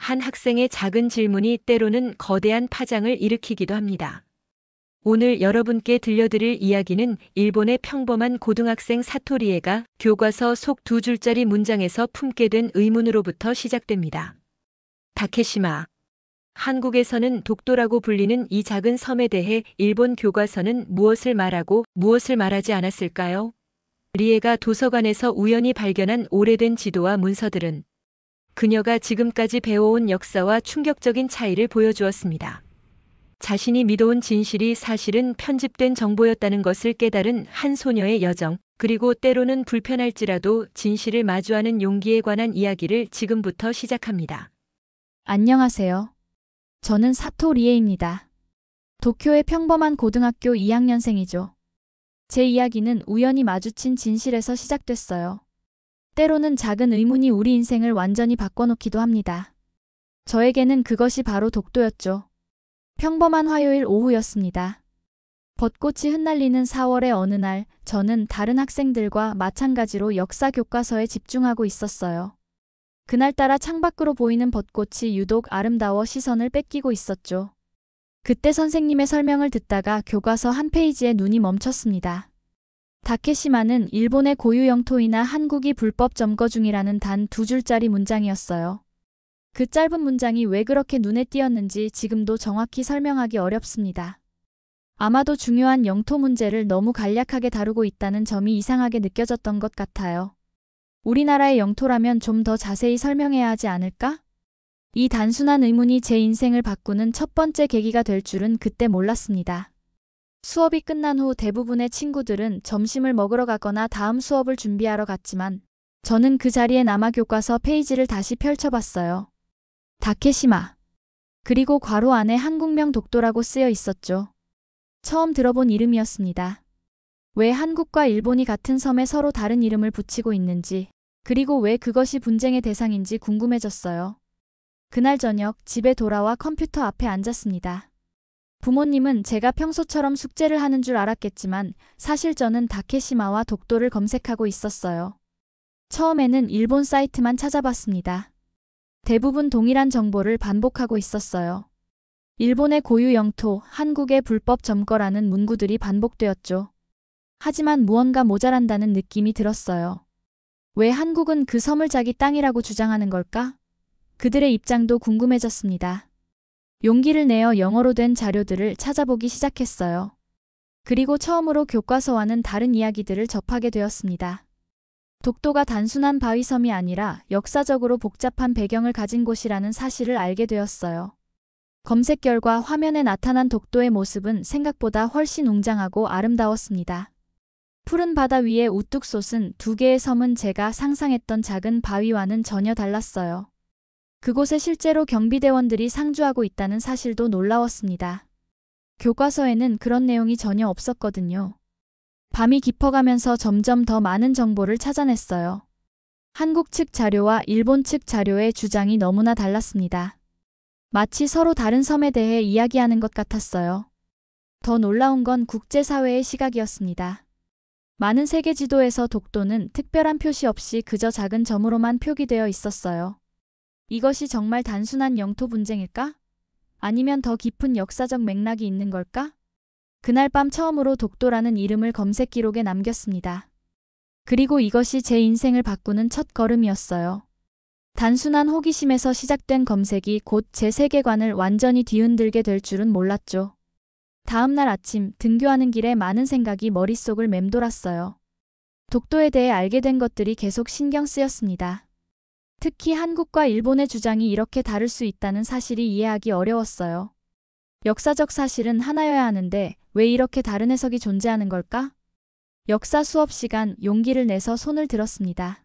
한 학생의 작은 질문이 때로는 거대한 파장을 일으키기도 합니다. 오늘 여러분께 들려드릴 이야기는 일본의 평범한 고등학생 사토리에가 교과서 속 두 줄짜리 문장에서 품게 된 의문으로부터 시작됩니다. 다케시마. 한국에서는 독도라고 불리는 이 작은 섬에 대해 일본 교과서는 무엇을 말하고 무엇을 말하지 않았을까요? 리에가 도서관에서 우연히 발견한 오래된 지도와 문서들은 그녀가 지금까지 배워온 역사와 충격적인 차이를 보여주었습니다. 자신이 믿어온 진실이 사실은 편집된 정보였다는 것을 깨달은 한 소녀의 여정, 그리고 때로는 불편할지라도 진실을 마주하는 용기에 관한 이야기를 지금부터 시작합니다. 안녕하세요. 저는 사토 리에입니다. 도쿄의 평범한 고등학교 2학년생이죠. 제 이야기는 우연히 마주친 진실에서 시작됐어요. 때로는 작은 의문이 우리 인생을 완전히 바꿔놓기도 합니다. 저에게는 그것이 바로 독도였죠. 평범한 화요일 오후였습니다. 벚꽃이 흩날리는 4월의 어느 날, 저는 다른 학생들과 마찬가지로 역사 교과서에 집중하고 있었어요. 그날따라 창밖으로 보이는 벚꽃이 유독 아름다워 시선을 뺏기고 있었죠. 그때 선생님의 설명을 듣다가 교과서 한 페이지에 눈이 멈췄습니다. 다케시마는 일본의 고유 영토이나 한국이 불법 점거 중이라는 단 두 줄짜리 문장이었어요. 그 짧은 문장이 왜 그렇게 눈에 띄었는지 지금도 정확히 설명하기 어렵습니다. 아마도 중요한 영토 문제를 너무 간략하게 다루고 있다는 점이 이상하게 느껴졌던 것 같아요. 우리나라의 영토라면 좀 더 자세히 설명해야 하지 않을까? 이 단순한 의문이 제 인생을 바꾸는 첫 번째 계기가 될 줄은 그때 몰랐습니다. 수업이 끝난 후 대부분의 친구들은 점심을 먹으러 가거나 다음 수업을 준비하러 갔지만 저는 그 자리에 남아 교과서 페이지를 다시 펼쳐봤어요. 다케시마. 그리고 괄호 안에 한국명 독도라고 쓰여 있었죠. 처음 들어본 이름이었습니다. 왜 한국과 일본이 같은 섬에 서로 다른 이름을 붙이고 있는지, 그리고 왜 그것이 분쟁의 대상인지 궁금해졌어요. 그날 저녁 집에 돌아와 컴퓨터 앞에 앉았습니다. 부모님은 제가 평소처럼 숙제를 하는 줄 알았겠지만 사실 저는 다케시마와 독도를 검색하고 있었어요. 처음에는 일본 사이트만 찾아봤습니다. 대부분 동일한 정보를 반복하고 있었어요. 일본의 고유 영토, 한국의 불법 점거라는 문구들이 반복되었죠. 하지만 무언가 모자란다는 느낌이 들었어요. 왜 한국은 그 섬을 자기 땅이라고 주장하는 걸까? 그들의 입장도 궁금해졌습니다. 용기를 내어 영어로 된 자료들을 찾아보기 시작했어요. 그리고 처음으로 교과서와는 다른 이야기들을 접하게 되었습니다. 독도가 단순한 바위섬이 아니라 역사적으로 복잡한 배경을 가진 곳이라는 사실을 알게 되었어요. 검색 결과 화면에 나타난 독도의 모습은 생각보다 훨씬 웅장하고 아름다웠습니다. 푸른 바다 위에 우뚝 솟은 두 개의 섬은 제가 상상했던 작은 바위와는 전혀 달랐어요. 그곳에 실제로 경비대원들이 상주하고 있다는 사실도 놀라웠습니다. 교과서에는 그런 내용이 전혀 없었거든요. 밤이 깊어가면서 점점 더 많은 정보를 찾아냈어요. 한국 측 자료와 일본 측 자료의 주장이 너무나 달랐습니다. 마치 서로 다른 섬에 대해 이야기하는 것 같았어요. 더 놀라운 건 국제사회의 시각이었습니다. 많은 세계 지도에서 독도는 특별한 표시 없이 그저 작은 점으로만 표기되어 있었어요. 이것이 정말 단순한 영토 분쟁일까? 아니면 더 깊은 역사적 맥락이 있는 걸까? 그날 밤 처음으로 독도라는 이름을 검색 기록에 남겼습니다. 그리고 이것이 제 인생을 바꾸는 첫 걸음이었어요. 단순한 호기심에서 시작된 검색이 곧 제 세계관을 완전히 뒤흔들게 될 줄은 몰랐죠. 다음 날 아침 등교하는 길에 많은 생각이 머릿속을 맴돌았어요. 독도에 대해 알게 된 것들이 계속 신경 쓰였습니다. 특히 한국과 일본의 주장이 이렇게 다를 수 있다는 사실이 이해하기 어려웠어요. 역사적 사실은 하나여야 하는데 왜 이렇게 다른 해석이 존재하는 걸까? 역사 수업 시간 용기를 내서 손을 들었습니다.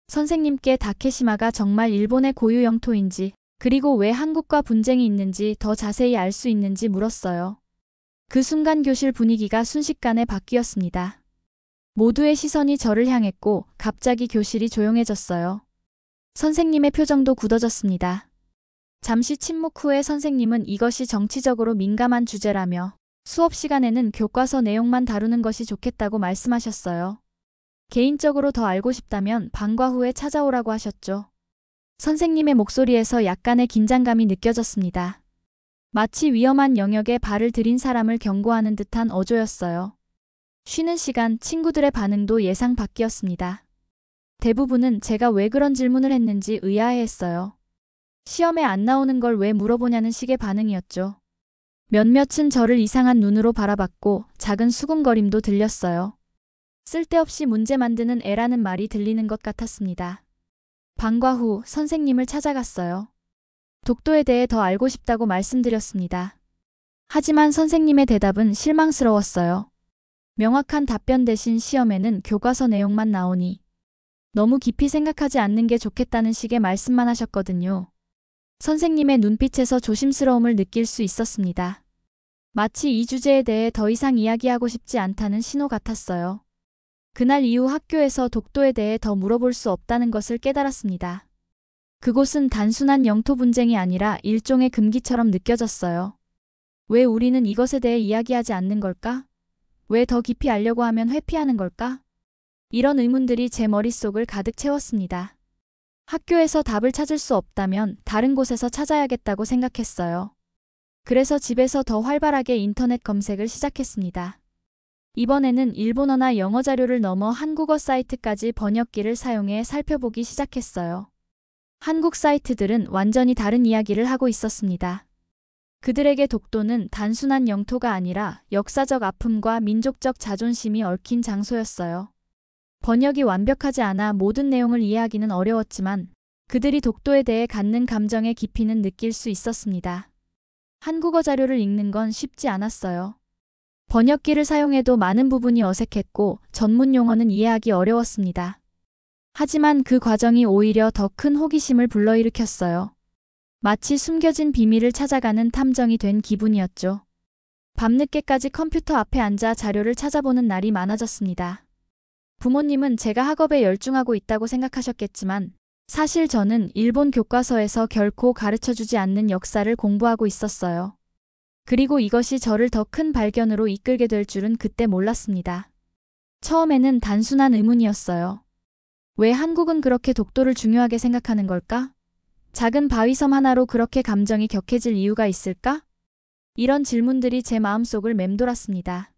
선생님께 다케시마가 정말 일본의 고유 영토인지, 그리고 왜 한국과 분쟁이 있는지 더 자세히 알 수 있는지 물었어요. 그 순간 교실 분위기가 순식간에 바뀌었습니다. 모두의 시선이 저를 향했고 갑자기 교실이 조용해졌어요. 선생님의 표정도 굳어졌습니다. 잠시 침묵 후에 선생님은 이것이 정치적으로 민감한 주제라며 수업 시간에는 교과서 내용만 다루는 것이 좋겠다고 말씀하셨어요. 개인적으로 더 알고 싶다면 방과 후에 찾아오라고 하셨죠. 선생님의 목소리에서 약간의 긴장감이 느껴졌습니다. 마치 위험한 영역에 발을 들인 사람을 경고하는 듯한 어조였어요. 쉬는 시간 친구들의 반응도 예상 밖이었습니다. 대부분은 제가 왜 그런 질문을 했는지 의아해했어요. 시험에 안 나오는 걸 왜 물어보냐는 식의 반응이었죠. 몇몇은 저를 이상한 눈으로 바라봤고 작은 수군거림도 들렸어요. 쓸데없이 문제 만드는 애라는 말이 들리는 것 같았습니다. 방과 후 선생님을 찾아갔어요. 독도에 대해 더 알고 싶다고 말씀드렸습니다. 하지만 선생님의 대답은 실망스러웠어요. 명확한 답변 대신 시험에는 교과서 내용만 나오니 너무 깊이 생각하지 않는 게 좋겠다는 식의 말씀만 하셨거든요. 선생님의 눈빛에서 조심스러움을 느낄 수 있었습니다. 마치 이 주제에 대해 더 이상 이야기하고 싶지 않다는 신호 같았어요. 그날 이후 학교에서 독도에 대해 더 물어볼 수 없다는 것을 깨달았습니다. 그곳은 단순한 영토 분쟁이 아니라 일종의 금기처럼 느껴졌어요. 왜 우리는 이것에 대해 이야기하지 않는 걸까? 왜 더 깊이 알려고 하면 회피하는 걸까? 이런 의문들이 제 머릿속을 가득 채웠습니다. 학교에서 답을 찾을 수 없다면 다른 곳에서 찾아야겠다고 생각했어요. 그래서 집에서 더 활발하게 인터넷 검색을 시작했습니다. 이번에는 일본어나 영어 자료를 넘어 한국어 사이트까지 번역기를 사용해 살펴보기 시작했어요. 한국 사이트들은 완전히 다른 이야기를 하고 있었습니다. 그들에게 독도는 단순한 영토가 아니라 역사적 아픔과 민족적 자존심이 얽힌 장소였어요. 번역이 완벽하지 않아 모든 내용을 이해하기는 어려웠지만 그들이 독도에 대해 갖는 감정의 깊이는 느낄 수 있었습니다. 한국어 자료를 읽는 건 쉽지 않았어요. 번역기를 사용해도 많은 부분이 어색했고 전문 용어는 이해하기 어려웠습니다. 하지만 그 과정이 오히려 더 큰 호기심을 불러일으켰어요. 마치 숨겨진 비밀을 찾아가는 탐정이 된 기분이었죠. 밤늦게까지 컴퓨터 앞에 앉아 자료를 찾아보는 날이 많아졌습니다. 부모님은 제가 학업에 열중하고 있다고 생각하셨겠지만 사실 저는 일본 교과서에서 결코 가르쳐주지 않는 역사를 공부하고 있었어요. 그리고 이것이 저를 더 큰 발견으로 이끌게 될 줄은 그때 몰랐습니다. 처음에는 단순한 의문이었어요. 왜 한국은 그렇게 독도를 중요하게 생각하는 걸까? 작은 바위섬 하나로 그렇게 감정이 격해질 이유가 있을까? 이런 질문들이 제 마음속을 맴돌았습니다.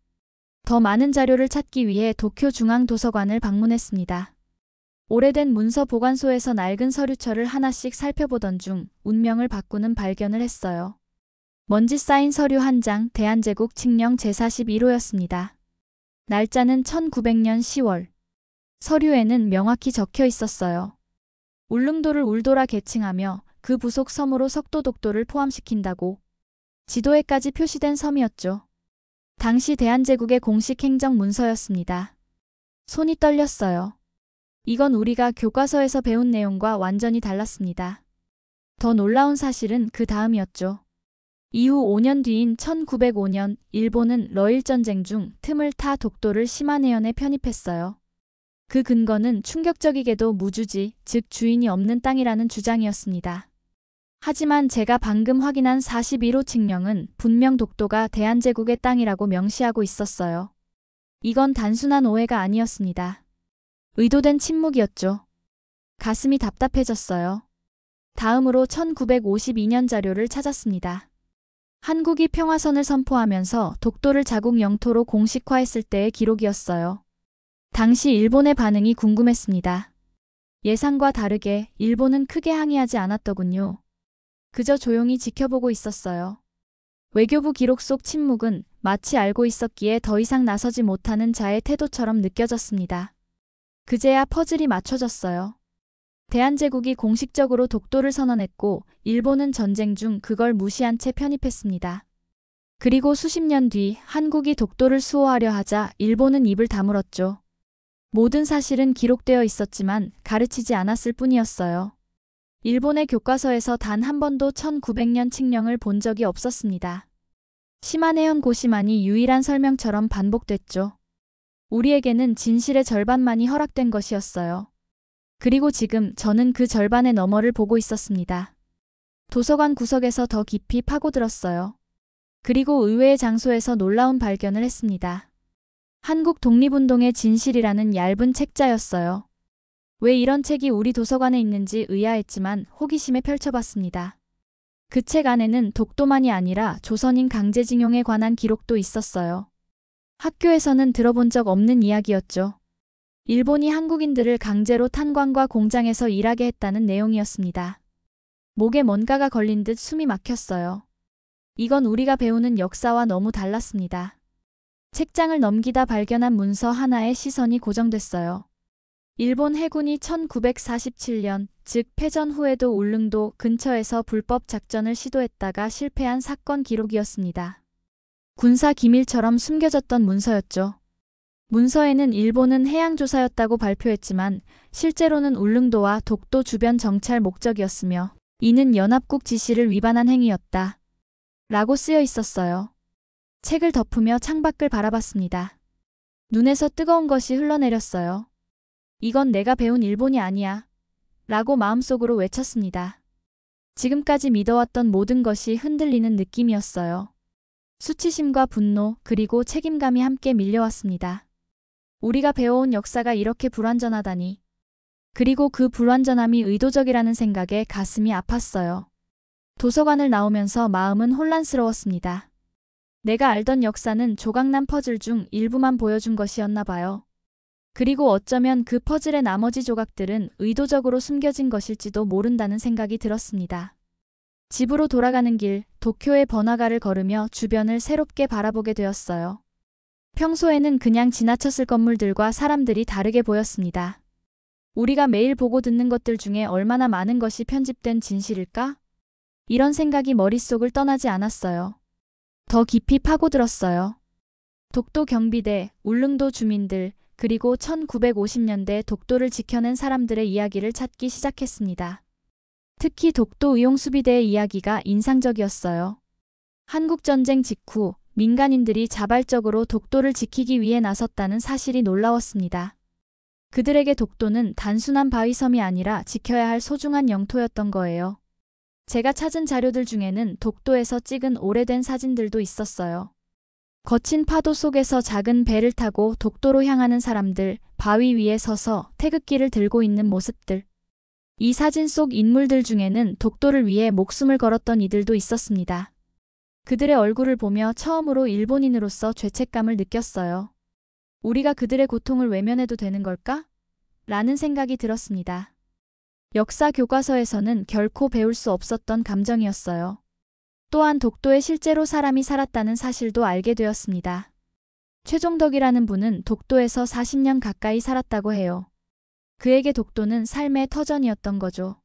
더 많은 자료를 찾기 위해 도쿄 중앙도서관을 방문했습니다. 오래된 문서 보관소에서 낡은 서류철을 하나씩 살펴보던 중 운명을 바꾸는 발견을 했어요. 먼지 쌓인 서류 한 장, 대한제국 칙령 제41호였습니다. 날짜는 1900년 10월. 서류에는 명확히 적혀 있었어요. 울릉도를 울도라 계칭하며 그 부속 섬으로 석도 독도를 포함시킨다고. 지도에까지 표시된 섬이었죠. 당시 대한제국의 공식 행정 문서였습니다. 손이 떨렸어요. 이건 우리가 교과서에서 배운 내용과 완전히 달랐습니다. 더 놀라운 사실은 그 다음이었죠. 이후 5년 뒤인 1905년 일본은 러일전쟁 중 틈을 타 독도를 시마네현에 편입했어요. 그 근거는 충격적이게도 무주지, 즉 주인이 없는 땅이라는 주장이었습니다. 하지만 제가 방금 확인한 41호 칙령은 분명 독도가 대한제국의 땅이라고 명시하고 있었어요. 이건 단순한 오해가 아니었습니다. 의도된 침묵이었죠. 가슴이 답답해졌어요. 다음으로 1952년 자료를 찾았습니다. 한국이 평화선을 선포하면서 독도를 자국 영토로 공식화했을 때의 기록이었어요. 당시 일본의 반응이 궁금했습니다. 예상과 다르게 일본은 크게 항의하지 않았더군요. 그저 조용히 지켜보고 있었어요. 외교부 기록 속 침묵은 마치 알고 있었기에 더 이상 나서지 못하는 자의 태도처럼 느껴졌습니다. 그제야 퍼즐이 맞춰졌어요. 대한제국이 공식적으로 독도를 선언했고 일본은 전쟁 중 그걸 무시한 채 편입했습니다. 그리고 수십 년 뒤 한국이 독도를 수호하려 하자 일본은 입을 다물었죠. 모든 사실은 기록되어 있었지만 가르치지 않았을 뿐이었어요. 일본의 교과서에서 단 한 번도 1900년 칙령을 본 적이 없었습니다. 시마네현 고시만이 유일한 설명처럼 반복됐죠. 우리에게는 진실의 절반만이 허락된 것이었어요. 그리고 지금 저는 그 절반의 너머를 보고 있었습니다. 도서관 구석에서 더 깊이 파고들었어요. 그리고 의외의 장소에서 놀라운 발견을 했습니다. 한국 독립운동의 진실이라는 얇은 책자였어요. 왜 이런 책이 우리 도서관에 있는지 의아했지만 호기심에 펼쳐봤습니다. 그 책 안에는 독도만이 아니라 조선인 강제징용에 관한 기록도 있었어요. 학교에서는 들어본 적 없는 이야기였죠. 일본이 한국인들을 강제로 탄광과 공장에서 일하게 했다는 내용이었습니다. 목에 뭔가가 걸린 듯 숨이 막혔어요. 이건 우리가 배우는 역사와 너무 달랐습니다. 책장을 넘기다 발견한 문서 하나에 시선이 고정됐어요. 일본 해군이 1947년, 즉 패전 후에도 울릉도 근처에서 불법 작전을 시도했다가 실패한 사건 기록이었습니다. 군사 기밀처럼 숨겨졌던 문서였죠. 문서에는 일본은 해양조사였다고 발표했지만 실제로는 울릉도와 독도 주변 정찰 목적이었으며 이는 연합국 지시를 위반한 행위였다. 라고 쓰여 있었어요. 책을 덮으며 창밖을 바라봤습니다. 눈에서 뜨거운 것이 흘러내렸어요. 이건 내가 배운 일본이 아니야. 라고 마음속으로 외쳤습니다. 지금까지 믿어왔던 모든 것이 흔들리는 느낌이었어요. 수치심과 분노 그리고 책임감이 함께 밀려왔습니다. 우리가 배워온 역사가 이렇게 불완전하다니. 그리고 그 불완전함이 의도적이라는 생각에 가슴이 아팠어요. 도서관을 나오면서 마음은 혼란스러웠습니다. 내가 알던 역사는 조각난 퍼즐 중 일부만 보여준 것이었나 봐요. 그리고 어쩌면 그 퍼즐의 나머지 조각들은 의도적으로 숨겨진 것일지도 모른다는 생각이 들었습니다. 집으로 돌아가는 길, 도쿄의 번화가를 걸으며 주변을 새롭게 바라보게 되었어요. 평소에는 그냥 지나쳤을 건물들과 사람들이 다르게 보였습니다. 우리가 매일 보고 듣는 것들 중에 얼마나 많은 것이 편집된 진실일까? 이런 생각이 머릿속을 떠나지 않았어요. 더 깊이 파고들었어요. 독도 경비대, 울릉도 주민들, 그리고 1950년대 독도를 지켜낸 사람들의 이야기를 찾기 시작했습니다. 특히 독도 의용수비대의 이야기가 인상적이었어요. 한국전쟁 직후 민간인들이 자발적으로 독도를 지키기 위해 나섰다는 사실이 놀라웠습니다. 그들에게 독도는 단순한 바위섬이 아니라 지켜야 할 소중한 영토였던 거예요. 제가 찾은 자료들 중에는 독도에서 찍은 오래된 사진들도 있었어요. 거친 파도 속에서 작은 배를 타고 독도로 향하는 사람들, 바위 위에 서서 태극기를 들고 있는 모습들. 이 사진 속 인물들 중에는 독도를 위해 목숨을 걸었던 이들도 있었습니다. 그들의 얼굴을 보며 처음으로 일본인으로서 죄책감을 느꼈어요. 우리가 그들의 고통을 외면해도 되는 걸까? 라는 생각이 들었습니다. 역사 교과서에서는 결코 배울 수 없었던 감정이었어요. 또한 독도에 실제로 사람이 살았다는 사실도 알게 되었습니다. 최종덕이라는 분은 독도에서 40년 가까이 살았다고 해요. 그에게 독도는 삶의 터전이었던 거죠.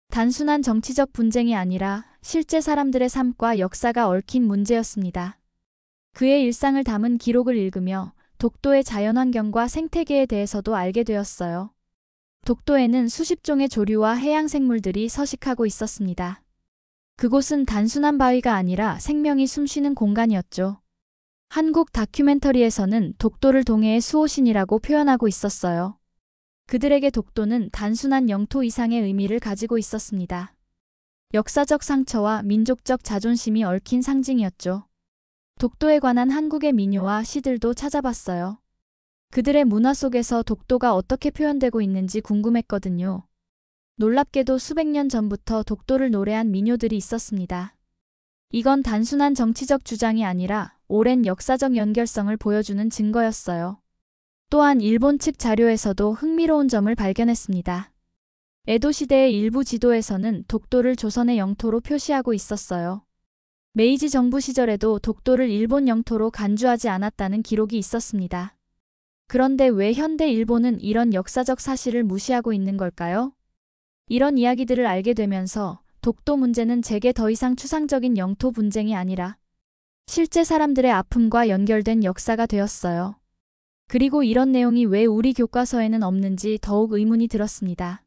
단순한 정치적 분쟁이 아니라 실제 사람들의 삶과 역사가 얽힌 문제였습니다. 그의 일상을 담은 기록을 읽으며 독도의 자연환경과 생태계에 대해서도 알게 되었어요. 독도에는 수십 종의 조류와 해양생물들이 서식하고 있었습니다. 그곳은 단순한 바위가 아니라 생명이 숨쉬는 공간이었죠. 한국 다큐멘터리에서는 독도를 동해의 수호신이라고 표현하고 있었어요. 그들에게 독도는 단순한 영토 이상의 의미를 가지고 있었습니다. 역사적 상처와 민족적 자존심이 얽힌 상징이었죠. 독도에 관한 한국의 민요와 시들도 찾아봤어요. 그들의 문화 속에서 독도가 어떻게 표현되고 있는지 궁금했거든요. 놀랍게도 수백 년 전부터 독도를 노래한 민요들이 있었습니다. 이건 단순한 정치적 주장이 아니라 오랜 역사적 연결성을 보여주는 증거였어요. 또한 일본 측 자료에서도 흥미로운 점을 발견했습니다. 에도 시대의 일부 지도에서는 독도를 조선의 영토로 표시하고 있었어요. 메이지 정부 시절에도 독도를 일본 영토로 간주하지 않았다는 기록이 있었습니다. 그런데 왜 현대 일본은 이런 역사적 사실을 무시하고 있는 걸까요? 이런 이야기들을 알게 되면서 독도 문제는 제게 더 이상 추상적인 영토 분쟁이 아니라 실제 사람들의 아픔과 연결된 역사가 되었어요. 그리고 이런 내용이 왜 우리 교과서에는 없는지 더욱 의문이 들었습니다.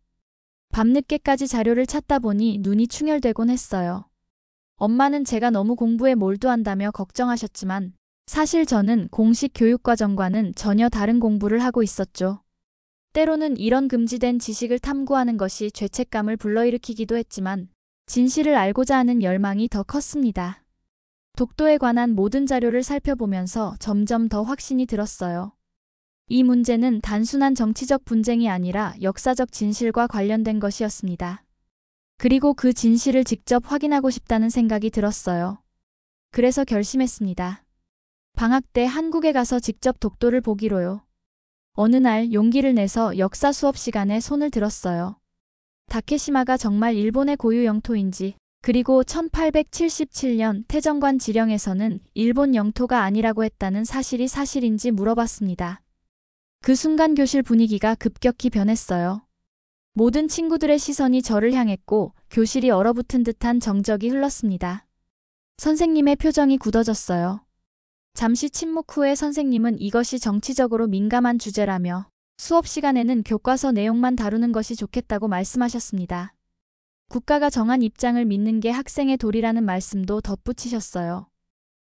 밤늦게까지 자료를 찾다 보니 눈이 충혈되곤 했어요. 엄마는 제가 너무 공부에 몰두한다며 걱정하셨지만 사실 저는 공식 교육과정과는 전혀 다른 공부를 하고 있었죠. 때로는 이런 금지된 지식을 탐구하는 것이 죄책감을 불러일으키기도 했지만 진실을 알고자 하는 열망이 더 컸습니다. 독도에 관한 모든 자료를 살펴보면서 점점 더 확신이 들었어요. 이 문제는 단순한 정치적 분쟁이 아니라 역사적 진실과 관련된 것이었습니다. 그리고 그 진실을 직접 확인하고 싶다는 생각이 들었어요. 그래서 결심했습니다. 방학 때 한국에 가서 직접 독도를 보기로요. 어느 날 용기를 내서 역사 수업 시간에 손을 들었어요. 다케시마가 정말 일본의 고유 영토인지, 그리고 1877년 태정관 지령에서는 일본 영토가 아니라고 했다는 사실이 사실인지 물어봤습니다. 그 순간 교실 분위기가 급격히 변했어요. 모든 친구들의 시선이 저를 향했고 교실이 얼어붙은 듯한 정적이 흘렀습니다. 선생님의 표정이 굳어졌어요. 잠시 침묵 후에 선생님은 이것이 정치적으로 민감한 주제라며 수업 시간에는 교과서 내용만 다루는 것이 좋겠다고 말씀하셨습니다. 국가가 정한 입장을 믿는 게 학생의 도리라는 말씀도 덧붙이셨어요.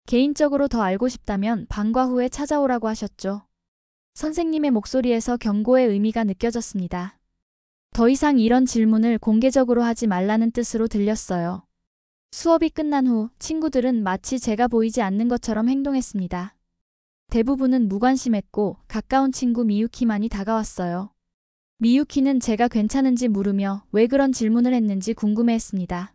개인적으로 더 알고 싶다면 방과 후에 찾아오라고 하셨죠. 선생님의 목소리에서 경고의 의미가 느껴졌습니다. 더 이상 이런 질문을 공개적으로 하지 말라는 뜻으로 들렸어요. 수업이 끝난 후 친구들은 마치 제가 보이지 않는 것처럼 행동했습니다. 대부분은 무관심했고 가까운 친구 미유키만이 다가왔어요. 미유키는 제가 괜찮은지 물으며 왜 그런 질문을 했는지 궁금해했습니다.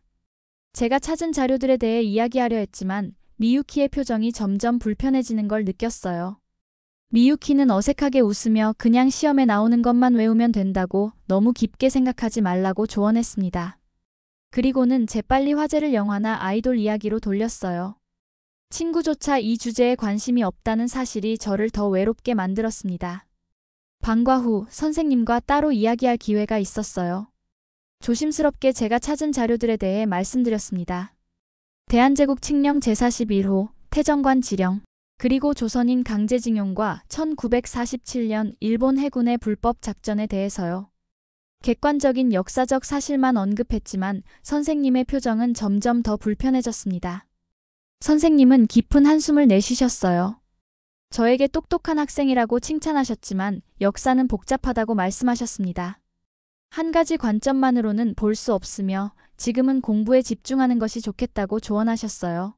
제가 찾은 자료들에 대해 이야기하려 했지만 미유키의 표정이 점점 불편해지는 걸 느꼈어요. 미유키는 어색하게 웃으며 그냥 시험에 나오는 것만 외우면 된다고 너무 깊게 생각하지 말라고 조언했습니다. 그리고는 재빨리 화제를 영화나 아이돌 이야기로 돌렸어요. 친구조차 이 주제에 관심이 없다는 사실이 저를 더 외롭게 만들었습니다. 방과 후 선생님과 따로 이야기할 기회가 있었어요. 조심스럽게 제가 찾은 자료들에 대해 말씀드렸습니다. 대한제국 칙령 제41호, 태정관 지령, 그리고 조선인 강제징용과 1947년 일본 해군의 불법 작전에 대해서요. 객관적인 역사적 사실만 언급했지만 선생님의 표정은 점점 더 불편해졌습니다. 선생님은 깊은 한숨을 내쉬셨어요. 저에게 똑똑한 학생이라고 칭찬하셨지만 역사는 복잡하다고 말씀하셨습니다. 한 가지 관점만으로는 볼 수 없으며 지금은 공부에 집중하는 것이 좋겠다고 조언하셨어요.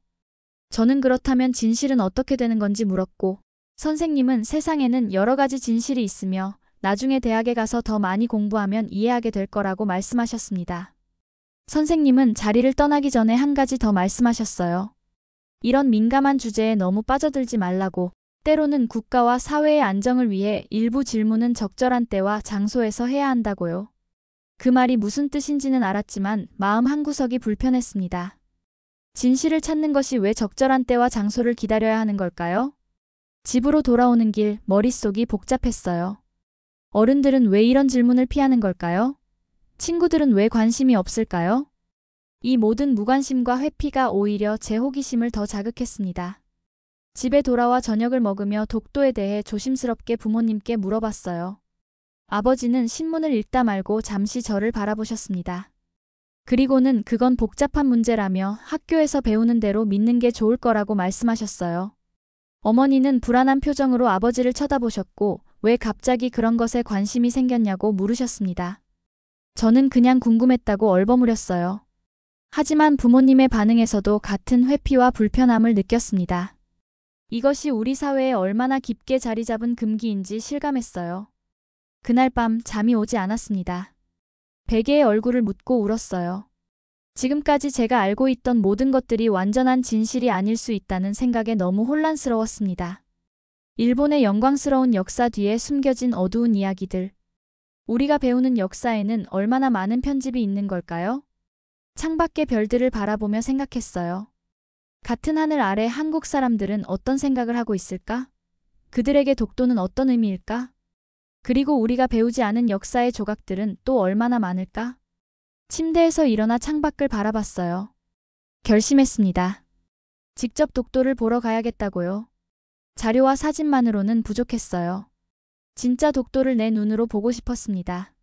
저는 그렇다면 진실은 어떻게 되는 건지 물었고, 선생님은 세상에는 여러 가지 진실이 있으며 나중에 대학에 가서 더 많이 공부하면 이해하게 될 거라고 말씀하셨습니다. 선생님은 자리를 떠나기 전에 한 가지 더 말씀하셨어요. 이런 민감한 주제에 너무 빠져들지 말라고, 때로는 국가와 사회의 안정을 위해 일부 질문은 적절한 때와 장소에서 해야 한다고요. 그 말이 무슨 뜻인지는 알았지만 마음 한구석이 불편했습니다. 진실을 찾는 것이 왜 적절한 때와 장소를 기다려야 하는 걸까요? 집으로 돌아오는 길 머릿속이 복잡했어요. 어른들은 왜 이런 질문을 피하는 걸까요? 친구들은 왜 관심이 없을까요? 이 모든 무관심과 회피가 오히려 제 호기심을 더 자극했습니다. 집에 돌아와 저녁을 먹으며 독도에 대해 조심스럽게 부모님께 물어봤어요. 아버지는 신문을 읽다 말고 잠시 저를 바라보셨습니다. 그리고는 그건 복잡한 문제라며 학교에서 배우는 대로 믿는 게 좋을 거라고 말씀하셨어요. 어머니는 불안한 표정으로 아버지를 쳐다보셨고 왜 갑자기 그런 것에 관심이 생겼냐고 물으셨습니다. 저는 그냥 궁금했다고 얼버무렸어요. 하지만 부모님의 반응에서도 같은 회피와 불편함을 느꼈습니다. 이것이 우리 사회에 얼마나 깊게 자리 잡은 금기인지 실감했어요. 그날 밤 잠이 오지 않았습니다. 베개에 얼굴을 묻고 울었어요. 지금까지 제가 알고 있던 모든 것들이 완전한 진실이 아닐 수 있다는 생각에 너무 혼란스러웠습니다. 일본의 영광스러운 역사 뒤에 숨겨진 어두운 이야기들. 우리가 배우는 역사에는 얼마나 많은 편집이 있는 걸까요? 창밖의 별들을 바라보며 생각했어요. 같은 하늘 아래 한국 사람들은 어떤 생각을 하고 있을까? 그들에게 독도는 어떤 의미일까? 그리고 우리가 배우지 않은 역사의 조각들은 또 얼마나 많을까? 침대에서 일어나 창밖을 바라봤어요. 결심했습니다. 직접 독도를 보러 가야겠다고요. 자료와 사진만으로는 부족했어요. 진짜 독도를 내 눈으로 보고 싶었습니다.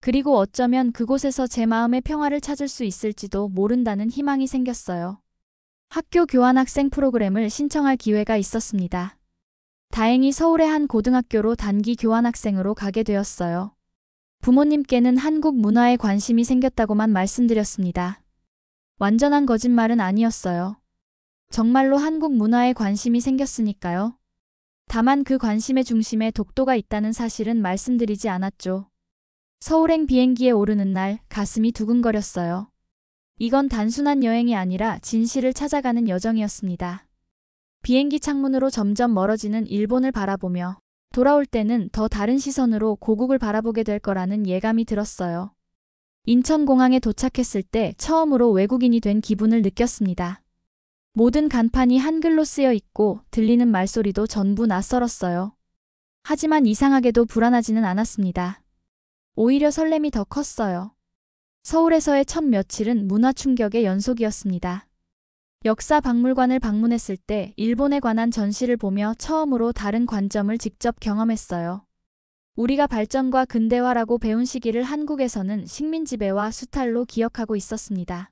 그리고 어쩌면 그곳에서 제 마음의 평화를 찾을 수 있을지도 모른다는 희망이 생겼어요. 학교 교환학생 프로그램을 신청할 기회가 있었습니다. 다행히 서울의 한 고등학교로 단기 교환학생으로 가게 되었어요. 부모님께는 한국 문화에 관심이 생겼다고만 말씀드렸습니다. 완전한 거짓말은 아니었어요. 정말로 한국 문화에 관심이 생겼으니까요. 다만 그 관심의 중심에 독도가 있다는 사실은 말씀드리지 않았죠. 서울행 비행기에 오르는 날 가슴이 두근거렸어요. 이건 단순한 여행이 아니라 진실을 찾아가는 여정이었습니다. 비행기 창문으로 점점 멀어지는 일본을 바라보며 돌아올 때는 더 다른 시선으로 고국을 바라보게 될 거라는 예감이 들었어요. 인천공항에 도착했을 때 처음으로 외국인이 된 기분을 느꼈습니다. 모든 간판이 한글로 쓰여 있고 들리는 말소리도 전부 낯설었어요. 하지만 이상하게도 불안하지는 않았습니다. 오히려 설렘이 더 컸어요. 서울에서의 첫 며칠은 문화 충격의 연속이었습니다. 역사박물관을 방문했을 때 일본에 관한 전시를 보며 처음으로 다른 관점을 직접 경험했어요. 우리가 발전과 근대화라고 배운 시기를 한국에서는 식민지배와 수탈로 기억하고 있었습니다.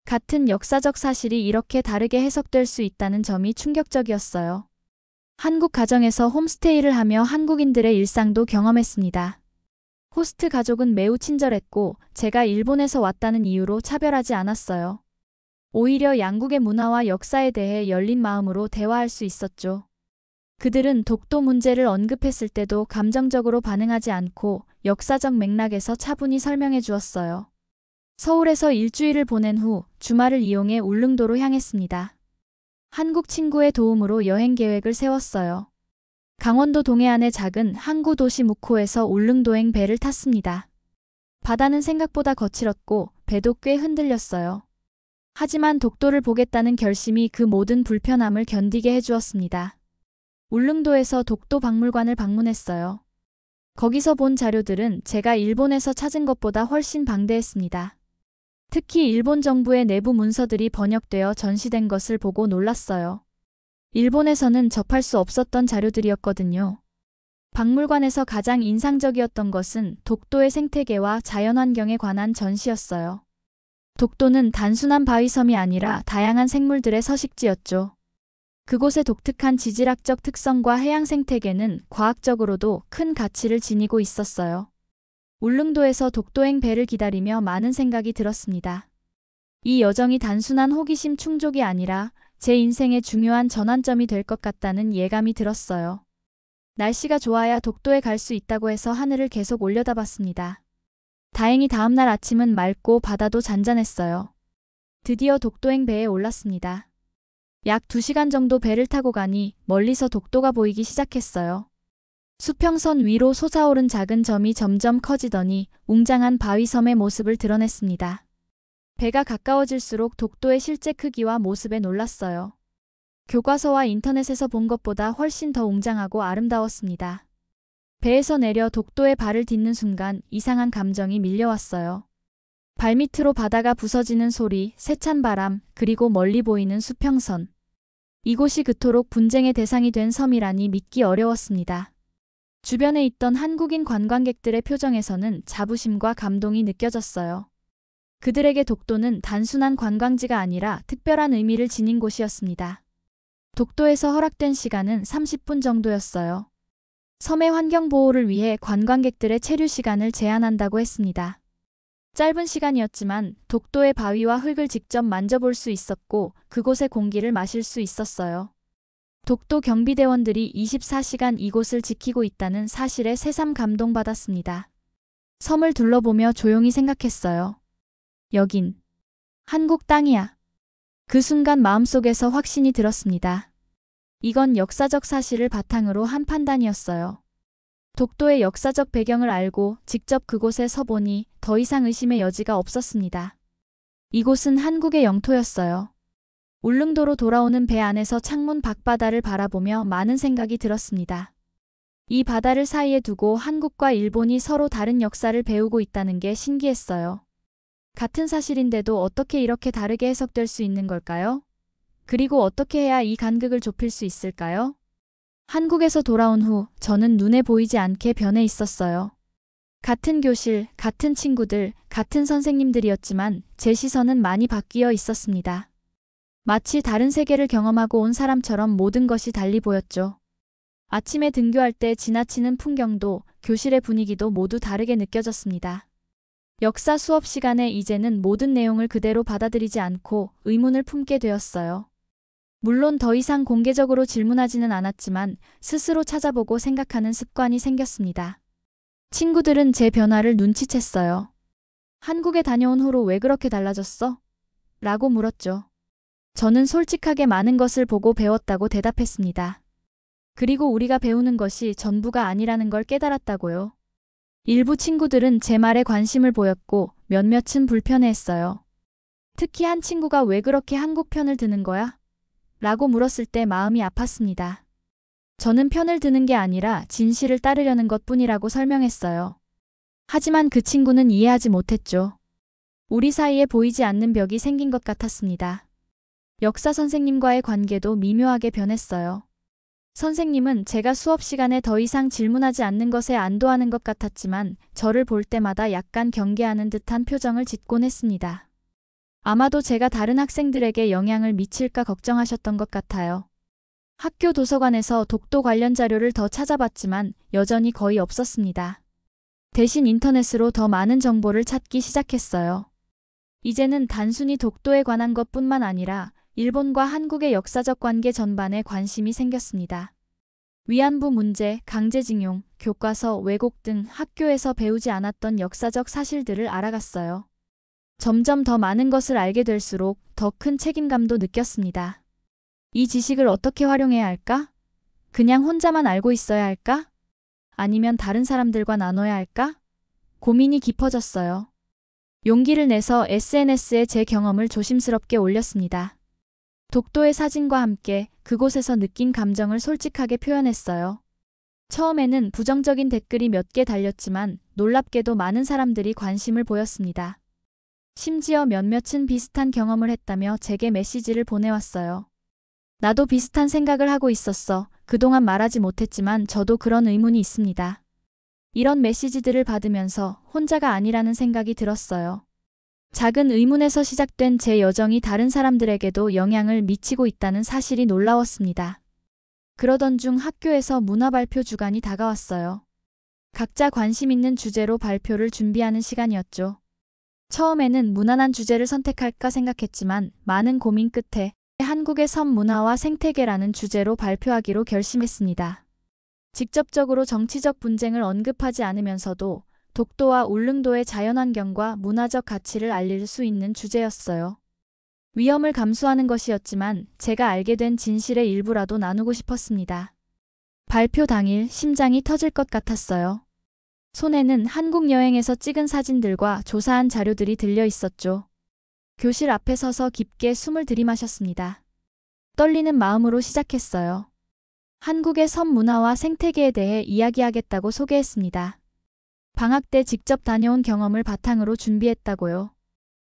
같은 역사적 사실이 이렇게 다르게 해석될 수 있다는 점이 충격적이었어요. 한국 가정에서 홈스테이를 하며 한국인들의 일상도 경험했습니다. 호스트 가족은 매우 친절했고 제가 일본에서 왔다는 이유로 차별하지 않았어요. 오히려 양국의 문화와 역사에 대해 열린 마음으로 대화할 수 있었죠. 그들은 독도 문제를 언급했을 때도 감정적으로 반응하지 않고 역사적 맥락에서 차분히 설명해 주었어요. 서울에서 일주일을 보낸 후 주말을 이용해 울릉도로 향했습니다. 한국 친구의 도움으로 여행 계획을 세웠어요. 강원도 동해안의 작은 항구 도시 묵호에서 울릉도행 배를 탔습니다. 바다는 생각보다 거칠었고 배도 꽤 흔들렸어요. 하지만 독도를 보겠다는 결심이 그 모든 불편함을 견디게 해주었습니다. 울릉도에서 독도 박물관을 방문했어요. 거기서 본 자료들은 제가 일본에서 찾은 것보다 훨씬 방대했습니다. 특히 일본 정부의 내부 문서들이 번역되어 전시된 것을 보고 놀랐어요. 일본에서는 접할 수 없었던 자료들이었거든요. 박물관에서 가장 인상적이었던 것은 독도의 생태계와 자연환경에 관한 전시였어요. 독도는 단순한 바위섬이 아니라 다양한 생물들의 서식지였죠. 그곳의 독특한 지질학적 특성과 해양 생태계는 과학적으로도 큰 가치를 지니고 있었어요. 울릉도에서 독도행 배를 기다리며 많은 생각이 들었습니다. 이 여정이 단순한 호기심 충족이 아니라 제 인생의 중요한 전환점이 될 것 같다는 예감이 들었어요. 날씨가 좋아야 독도에 갈 수 있다고 해서 하늘을 계속 올려다봤습니다. 다행히 다음날 아침은 맑고 바다도 잔잔했어요. 드디어 독도행 배에 올랐습니다. 약 2시간 정도 배를 타고 가니 멀리서 독도가 보이기 시작했어요. 수평선 위로 솟아오른 작은 점이 점점 커지더니 웅장한 바위섬의 모습을 드러냈습니다. 배가 가까워질수록 독도의 실제 크기와 모습에 놀랐어요. 교과서와 인터넷에서 본 것보다 훨씬 더 웅장하고 아름다웠습니다. 배에서 내려 독도에 발을 딛는 순간 이상한 감정이 밀려왔어요. 발밑으로 바다가 부서지는 소리, 세찬 바람, 그리고 멀리 보이는 수평선. 이곳이 그토록 분쟁의 대상이 된 섬이라니 믿기 어려웠습니다. 주변에 있던 한국인 관광객들의 표정에서는 자부심과 감동이 느껴졌어요. 그들에게 독도는 단순한 관광지가 아니라 특별한 의미를 지닌 곳이었습니다. 독도에서 허락된 시간은 30분 정도였어요. 섬의 환경 보호를 위해 관광객들의 체류 시간을 제한한다고 했습니다. 짧은 시간이었지만 독도의 바위와 흙을 직접 만져볼 수 있었고 그곳의 공기를 마실 수 있었어요. 독도 경비대원들이 24시간 이곳을 지키고 있다는 사실에 새삼 감동받았습니다. 섬을 둘러보며 조용히 생각했어요. 여긴 한국 땅이야. 그 순간 마음속에서 확신이 들었습니다. 이건 역사적 사실을 바탕으로 한 판단이었어요. 독도의 역사적 배경을 알고 직접 그곳에 서보니 더 이상 의심의 여지가 없었습니다. 이곳은 한국의 영토였어요. 울릉도로 돌아오는 배 안에서 창문 밖바다를 바라보며 많은 생각이 들었습니다. 이 바다를 사이에 두고 한국과 일본이 서로 다른 역사를 배우고 있다는 게 신기했어요. 같은 사실인데도 어떻게 이렇게 다르게 해석될 수 있는 걸까요? 그리고 어떻게 해야 이 간극을 좁힐 수 있을까요? 한국에서 돌아온 후 저는 눈에 보이지 않게 변해 있었어요. 같은 교실, 같은 친구들, 같은 선생님들이었지만 제 시선은 많이 바뀌어 있었습니다. 마치 다른 세계를 경험하고 온 사람처럼 모든 것이 달리 보였죠. 아침에 등교할 때 지나치는 풍경도 교실의 분위기도 모두 다르게 느껴졌습니다. 역사 수업 시간에 이제는 모든 내용을 그대로 받아들이지 않고 의문을 품게 되었어요. 물론 더 이상 공개적으로 질문하지는 않았지만 스스로 찾아보고 생각하는 습관이 생겼습니다. 친구들은 제 변화를 눈치챘어요. 한국에 다녀온 후로 왜 그렇게 달라졌어? 라고 물었죠. 저는 솔직하게 많은 것을 보고 배웠다고 대답했습니다. 그리고 우리가 배우는 것이 전부가 아니라는 걸 깨달았다고요. 일부 친구들은 제 말에 관심을 보였고 몇몇은 불편해했어요. 특히 한 친구가 왜 그렇게 한국 편을 드는 거야? 라고 물었을 때 마음이 아팠습니다. 저는 편을 드는 게 아니라 진실을 따르려는 것뿐이라고 설명했어요. 하지만 그 친구는 이해하지 못했죠. 우리 사이에 보이지 않는 벽이 생긴 것 같았습니다. 역사 선생님과의 관계도 미묘하게 변했어요. 선생님은 제가 수업 시간에 더 이상 질문하지 않는 것에 안도하는 것 같았지만 저를 볼 때마다 약간 경계하는 듯한 표정을 짓곤 했습니다. 아마도 제가 다른 학생들에게 영향을 미칠까 걱정하셨던 것 같아요. 학교 도서관에서 독도 관련 자료를 더 찾아봤지만 여전히 거의 없었습니다. 대신 인터넷으로 더 많은 정보를 찾기 시작했어요. 이제는 단순히 독도에 관한 것뿐만 아니라 일본과 한국의 역사적 관계 전반에 관심이 생겼습니다. 위안부 문제, 강제징용, 교과서, 왜곡 등 학교에서 배우지 않았던 역사적 사실들을 알아갔어요. 점점 더 많은 것을 알게 될수록 더 큰 책임감도 느꼈습니다. 이 지식을 어떻게 활용해야 할까? 그냥 혼자만 알고 있어야 할까? 아니면 다른 사람들과 나눠야 할까? 고민이 깊어졌어요. 용기를 내서 SNS에 제 경험을 조심스럽게 올렸습니다. 독도의 사진과 함께 그곳에서 느낀 감정을 솔직하게 표현했어요. 처음에는 부정적인 댓글이 몇 개 달렸지만 놀랍게도 많은 사람들이 관심을 보였습니다. 심지어 몇몇은 비슷한 경험을 했다며 제게 메시지를 보내왔어요. 나도 비슷한 생각을 하고 있었어. 그동안 말하지 못했지만 저도 그런 의문이 있습니다. 이런 메시지들을 받으면서 혼자가 아니라는 생각이 들었어요. 작은 의문에서 시작된 제 여정이 다른 사람들에게도 영향을 미치고 있다는 사실이 놀라웠습니다. 그러던 중 학교에서 문화발표 주간이 다가왔어요. 각자 관심 있는 주제로 발표를 준비하는 시간이었죠. 처음에는 무난한 주제를 선택할까 생각했지만 많은 고민 끝에 한국의 섬 문화와 생태계라는 주제로 발표하기로 결심했습니다. 직접적으로 정치적 분쟁을 언급하지 않으면서도 독도와 울릉도의 자연환경과 문화적 가치를 알릴 수 있는 주제였어요. 위험을 감수하는 것이었지만 제가 알게 된 진실의 일부라도 나누고 싶었습니다. 발표 당일 심장이 터질 것 같았어요. 손에는 한국 여행에서 찍은 사진들과 조사한 자료들이 들려 있었죠. 교실 앞에 서서 깊게 숨을 들이마셨습니다. 떨리는 마음으로 시작했어요. 한국의 섬 문화와 생태계에 대해 이야기하겠다고 소개했습니다. 방학 때 직접 다녀온 경험을 바탕으로 준비했다고요.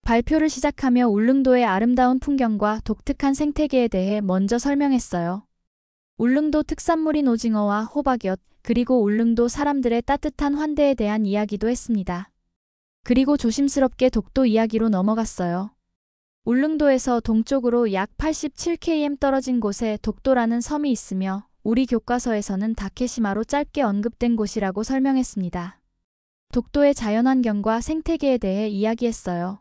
발표를 시작하며 울릉도의 아름다운 풍경과 독특한 생태계에 대해 먼저 설명했어요. 울릉도 특산물인 오징어와 호박엿, 그리고 울릉도 사람들의 따뜻한 환대에 대한 이야기도 했습니다. 그리고 조심스럽게 독도 이야기로 넘어갔어요. 울릉도에서 동쪽으로 약 87km 떨어진 곳에 독도라는 섬이 있으며 우리 교과서에서는 다케시마로 짧게 언급된 곳이라고 설명했습니다. 독도의 자연환경과 생태계에 대해 이야기했어요.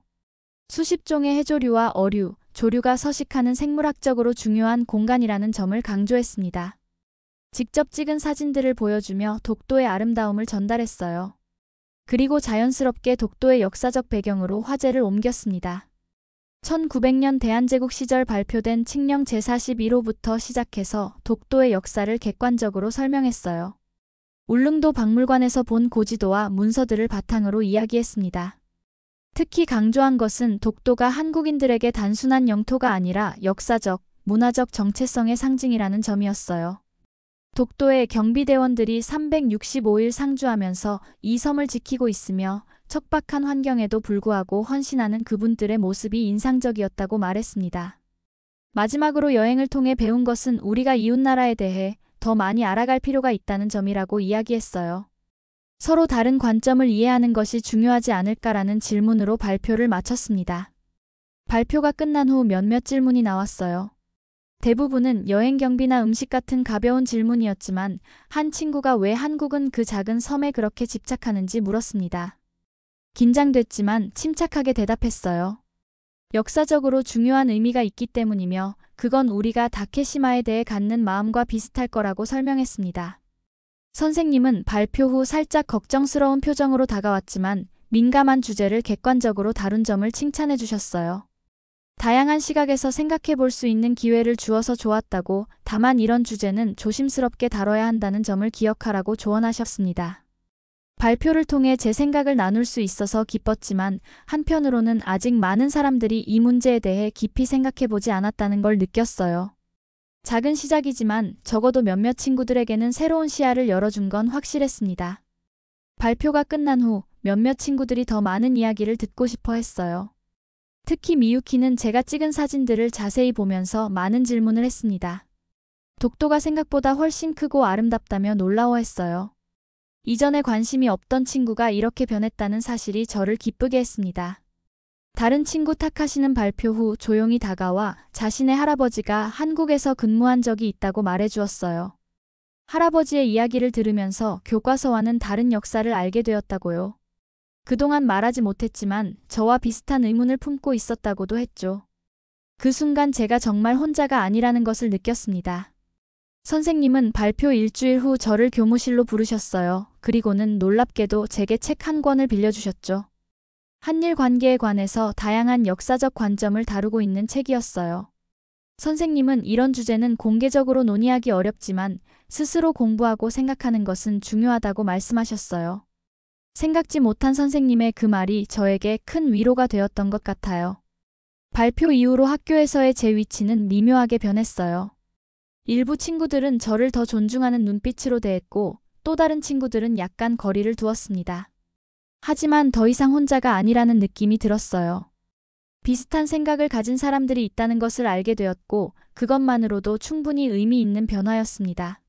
수십 종의 해조류와 어류, 조류가 서식하는 생물학적으로 중요한 공간이라는 점을 강조했습니다. 직접 찍은 사진들을 보여주며 독도의 아름다움을 전달했어요. 그리고 자연스럽게 독도의 역사적 배경으로 화제를 옮겼습니다. 1900년 대한제국 시절 발표된 칙령 제41호부터 시작해서 독도의 역사를 객관적으로 설명했어요. 울릉도 박물관에서 본 고지도와 문서들을 바탕으로 이야기했습니다. 특히 강조한 것은 독도가 한국인들에게 단순한 영토가 아니라 역사적, 문화적 정체성의 상징이라는 점이었어요. 독도의 경비대원들이 365일 상주하면서 이 섬을 지키고 있으며 척박한 환경에도 불구하고 헌신하는 그분들의 모습이 인상적이었다고 말했습니다. 마지막으로 여행을 통해 배운 것은 우리가 이웃나라에 대해 더 많이 알아갈 필요가 있다는 점이라고 이야기했어요. 서로 다른 관점을 이해하는 것이 중요하지 않을까라는 질문으로 발표를 마쳤습니다. 발표가 끝난 후 몇몇 질문이 나왔어요. 대부분은 여행 경비나 음식 같은 가벼운 질문이었지만 한 친구가 왜 한국은 그 작은 섬에 그렇게 집착하는지 물었습니다. 긴장됐지만 침착하게 대답했어요. 역사적으로 중요한 의미가 있기 때문이며 그건 우리가 다케시마에 대해 갖는 마음과 비슷할 거라고 설명했습니다. 선생님은 발표 후 살짝 걱정스러운 표정으로 다가왔지만 민감한 주제를 객관적으로 다룬 점을 칭찬해 주셨어요. 다양한 시각에서 생각해 볼 수 있는 기회를 주어서 좋았다고, 다만 이런 주제는 조심스럽게 다뤄야 한다는 점을 기억하라고 조언하셨습니다. 발표를 통해 제 생각을 나눌 수 있어서 기뻤지만 한편으로는 아직 많은 사람들이 이 문제에 대해 깊이 생각해 보지 않았다는 걸 느꼈어요. 작은 시작이지만 적어도 몇몇 친구들에게는 새로운 시야를 열어준 건 확실했습니다. 발표가 끝난 후 몇몇 친구들이 더 많은 이야기를 듣고 싶어 했어요. 특히 미유키는 제가 찍은 사진들을 자세히 보면서 많은 질문을 했습니다. 독도가 생각보다 훨씬 크고 아름답다며 놀라워했어요. 이전에 관심이 없던 친구가 이렇게 변했다는 사실이 저를 기쁘게 했습니다. 다른 친구 타카시는 발표 후 조용히 다가와 자신의 할아버지가 한국에서 근무한 적이 있다고 말해주었어요. 할아버지의 이야기를 들으면서 교과서와는 다른 역사를 알게 되었다고요. 그동안 말하지 못했지만 저와 비슷한 의문을 품고 있었다고도 했죠. 그 순간 제가 정말 혼자가 아니라는 것을 느꼈습니다. 선생님은 발표 일주일 후 저를 교무실로 부르셨어요. 그리고는 놀랍게도 제게 책 한 권을 빌려주셨죠. 한일 관계에 관해서 다양한 역사적 관점을 다루고 있는 책이었어요. 선생님은 이런 주제는 공개적으로 논의하기 어렵지만 스스로 공부하고 생각하는 것은 중요하다고 말씀하셨어요. 생각지 못한 선생님의 그 말이 저에게 큰 위로가 되었던 것 같아요. 발표 이후로 학교에서의 제 위치는 미묘하게 변했어요. 일부 친구들은 저를 더 존중하는 눈빛으로 대했고 또 다른 친구들은 약간 거리를 두었습니다. 하지만 더 이상 혼자가 아니라는 느낌이 들었어요. 비슷한 생각을 가진 사람들이 있다는 것을 알게 되었고 그것만으로도 충분히 의미 있는 변화였습니다.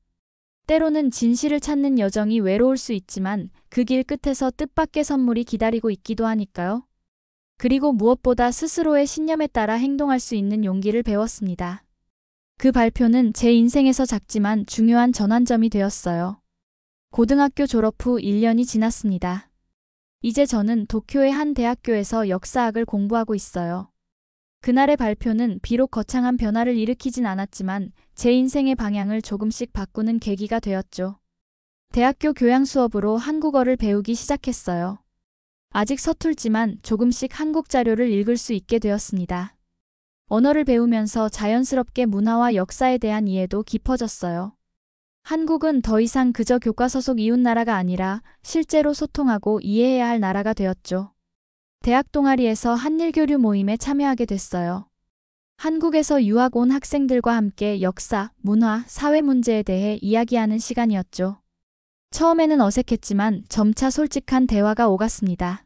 때로는 진실을 찾는 여정이 외로울 수 있지만 그 길 끝에서 뜻밖의 선물이 기다리고 있기도 하니까요. 그리고 무엇보다 스스로의 신념에 따라 행동할 수 있는 용기를 배웠습니다. 그 발표는 제 인생에서 작지만 중요한 전환점이 되었어요. 고등학교 졸업 후 1년이 지났습니다. 이제 저는 도쿄의 한 대학교에서 역사학을 공부하고 있어요. 그날의 발표는 비록 거창한 변화를 일으키진 않았지만 제 인생의 방향을 조금씩 바꾸는 계기가 되었죠. 대학교 교양 수업으로 한국어를 배우기 시작했어요. 아직 서툴지만 조금씩 한국 자료를 읽을 수 있게 되었습니다. 언어를 배우면서 자연스럽게 문화와 역사에 대한 이해도 깊어졌어요. 한국은 더 이상 그저 교과서 속 이웃나라가 아니라 실제로 소통하고 이해해야 할 나라가 되었죠. 대학 동아리에서 한일교류 모임에 참여하게 됐어요. 한국에서 유학 온 학생들과 함께 역사, 문화, 사회 문제에 대해 이야기하는 시간이었죠. 처음에는 어색했지만 점차 솔직한 대화가 오갔습니다.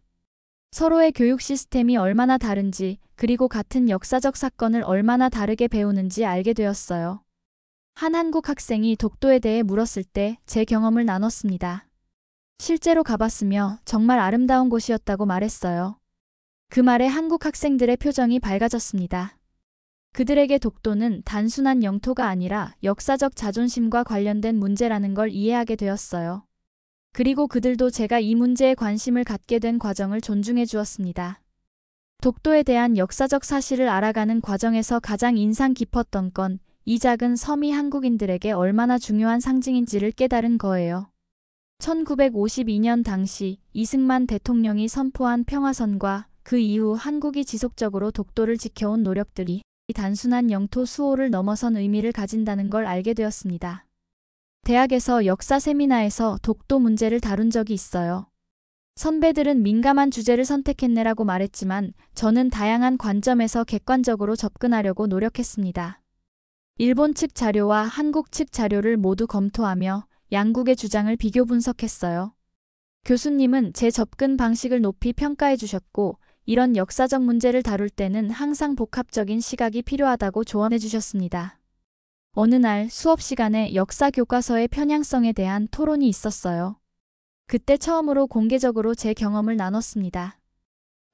서로의 교육 시스템이 얼마나 다른지, 그리고 같은 역사적 사건을 얼마나 다르게 배우는지 알게 되었어요. 한 한국 학생이 독도에 대해 물었을 때 제 경험을 나눴습니다. 실제로 가봤으며 정말 아름다운 곳이었다고 말했어요. 그 말에 한국 학생들의 표정이 밝아졌습니다. 그들에게 독도는 단순한 영토가 아니라 역사적 자존심과 관련된 문제라는 걸 이해하게 되었어요. 그리고 그들도 제가 이 문제에 관심을 갖게 된 과정을 존중해 주었습니다. 독도에 대한 역사적 사실을 알아가는 과정에서 가장 인상 깊었던 건 이 작은 섬이 한국인들에게 얼마나 중요한 상징인지를 깨달은 거예요. 1952년 당시 이승만 대통령이 선포한 평화선과 그 이후 한국이 지속적으로 독도를 지켜온 노력들이 단순한 영토 수호를 넘어선 의미를 가진다는 걸 알게 되었습니다. 대학에서 역사 세미나에서 독도 문제를 다룬 적이 있어요. 선배들은 민감한 주제를 선택했네라고 말했지만 저는 다양한 관점에서 객관적으로 접근하려고 노력했습니다. 일본 측 자료와 한국 측 자료를 모두 검토하며 양국의 주장을 비교 분석했어요. 교수님은 제 접근 방식을 높이 평가해 주셨고 이런 역사적 문제를 다룰 때는 항상 복합적인 시각이 필요하다고 조언해 주셨습니다. 어느 날 수업 시간에 역사 교과서의 편향성에 대한 토론이 있었어요. 그때 처음으로 공개적으로 제 경험을 나눴습니다.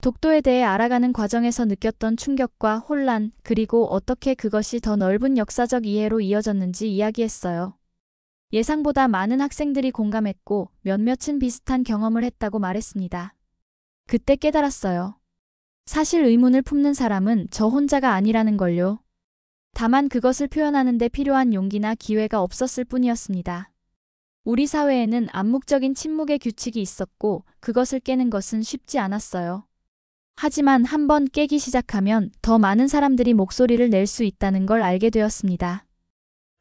독도에 대해 알아가는 과정에서 느꼈던 충격과 혼란, 그리고 어떻게 그것이 더 넓은 역사적 이해로 이어졌는지 이야기했어요. 예상보다 많은 학생들이 공감했고 몇몇은 비슷한 경험을 했다고 말했습니다. 그때 깨달았어요. 사실 의문을 품는 사람은 저 혼자가 아니라는 걸요. 다만 그것을 표현하는 데 필요한 용기나 기회가 없었을 뿐이었습니다. 우리 사회에는 암묵적인 침묵의 규칙이 있었고 그것을 깨는 것은 쉽지 않았어요. 하지만 한번 깨기 시작하면 더 많은 사람들이 목소리를 낼 수 있다는 걸 알게 되었습니다.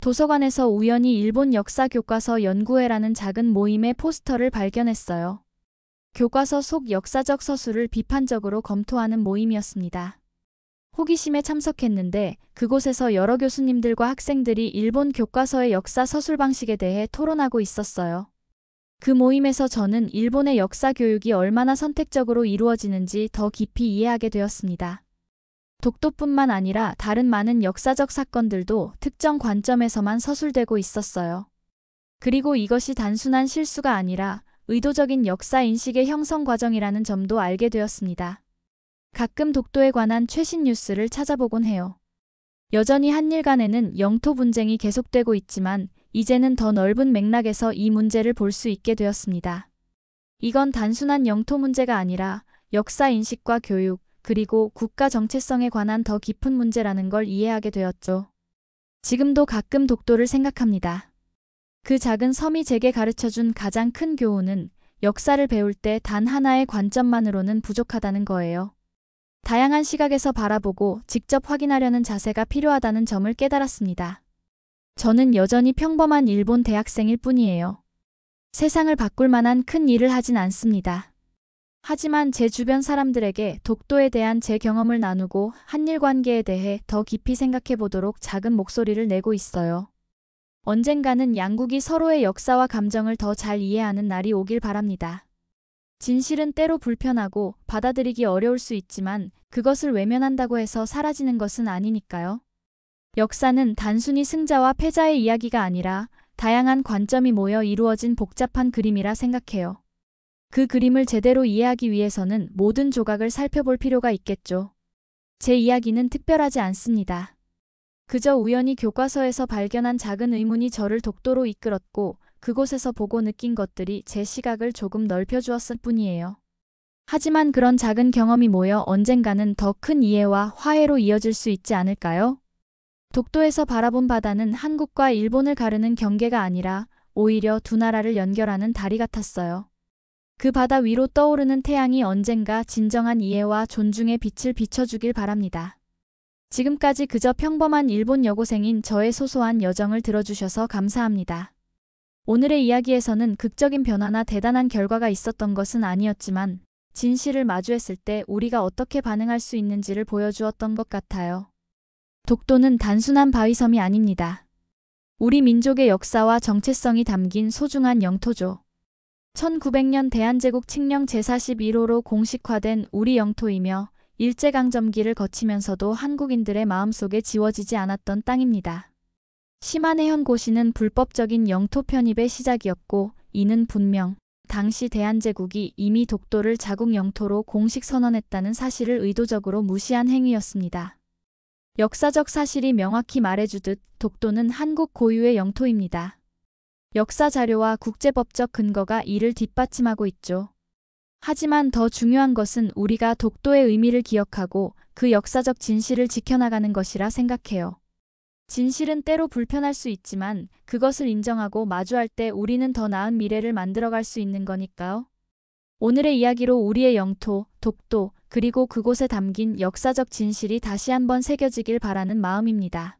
도서관에서 우연히 일본 역사 교과서 연구회라는 작은 모임의 포스터를 발견했어요. 교과서 속 역사적 서술을 비판적으로 검토하는 모임이었습니다. 호기심에 참석했는데 그곳에서 여러 교수님들과 학생들이 일본 교과서의 역사 서술 방식에 대해 토론하고 있었어요. 그 모임에서 저는 일본의 역사 교육이 얼마나 선택적으로 이루어지는지 더 깊이 이해하게 되었습니다. 독도뿐만 아니라 다른 많은 역사적 사건들도 특정 관점에서만 서술되고 있었어요. 그리고 이것이 단순한 실수가 아니라 의도적인 역사 인식의 형성 과정이라는 점도 알게 되었습니다. 가끔 독도에 관한 최신 뉴스를 찾아보곤 해요. 여전히 한일 간에는 영토 분쟁이 계속되고 있지만 이제는 더 넓은 맥락에서 이 문제를 볼 수 있게 되었습니다. 이건 단순한 영토 문제가 아니라 역사 인식과 교육, 그리고 국가 정체성에 관한 더 깊은 문제라는 걸 이해하게 되었죠. 지금도 가끔 독도를 생각합니다. 그 작은 섬이 제게 가르쳐준 가장 큰 교훈은 역사를 배울 때 단 하나의 관점만으로는 부족하다는 거예요. 다양한 시각에서 바라보고 직접 확인하려는 자세가 필요하다는 점을 깨달았습니다. 저는 여전히 평범한 일본 대학생일 뿐이에요. 세상을 바꿀 만한 큰 일을 하진 않습니다. 하지만 제 주변 사람들에게 독도에 대한 제 경험을 나누고 한일 관계에 대해 더 깊이 생각해 보도록 작은 목소리를 내고 있어요. 언젠가는 양국이 서로의 역사와 감정을 더 잘 이해하는 날이 오길 바랍니다. 진실은 때로 불편하고 받아들이기 어려울 수 있지만 그것을 외면한다고 해서 사라지는 것은 아니니까요. 역사는 단순히 승자와 패자의 이야기가 아니라 다양한 관점이 모여 이루어진 복잡한 그림이라 생각해요. 그 그림을 제대로 이해하기 위해서는 모든 조각을 살펴볼 필요가 있겠죠. 제 이야기는 특별하지 않습니다. 그저 우연히 교과서에서 발견한 작은 의문이 저를 독도로 이끌었고 그곳에서 보고 느낀 것들이 제 시각을 조금 넓혀주었을 뿐이에요. 하지만 그런 작은 경험이 모여 언젠가는 더 큰 이해와 화해로 이어질 수 있지 않을까요? 독도에서 바라본 바다는 한국과 일본을 가르는 경계가 아니라 오히려 두 나라를 연결하는 다리 같았어요. 그 바다 위로 떠오르는 태양이 언젠가 진정한 이해와 존중의 빛을 비춰주길 바랍니다. 지금까지 그저 평범한 일본 여고생인 저의 소소한 여정을 들어주셔서 감사합니다. 오늘의 이야기에서는 극적인 변화나 대단한 결과가 있었던 것은 아니었지만 진실을 마주했을 때 우리가 어떻게 반응할 수 있는지를 보여주었던 것 같아요. 독도는 단순한 바위섬이 아닙니다. 우리 민족의 역사와 정체성이 담긴 소중한 영토죠. 1900년 대한제국 칙령 제41호로 공식화된 우리 영토이며 일제강점기를 거치면서도 한국인들의 마음속에 지워지지 않았던 땅입니다. 심한해현 고시는 불법적인 영토 편입의 시작이었고 이는 분명 당시 대한제국이 이미 독도를 자국 영토로 공식 선언했다는 사실을 의도적으로 무시한 행위였습니다. 역사적 사실이 명확히 말해주듯 독도는 한국 고유의 영토입니다. 역사 자료와 국제법적 근거가 이를 뒷받침하고 있죠. 하지만 더 중요한 것은 우리가 독도의 의미를 기억하고 그 역사적 진실을 지켜나가는 것이라 생각해요. 진실은 때로 불편할 수 있지만 그것을 인정하고 마주할 때 우리는 더 나은 미래를 만들어갈 수 있는 거니까요. 오늘의 이야기로 우리의 영토, 독도, 그리고 그곳에 담긴 역사적 진실이 다시 한번 새겨지길 바라는 마음입니다.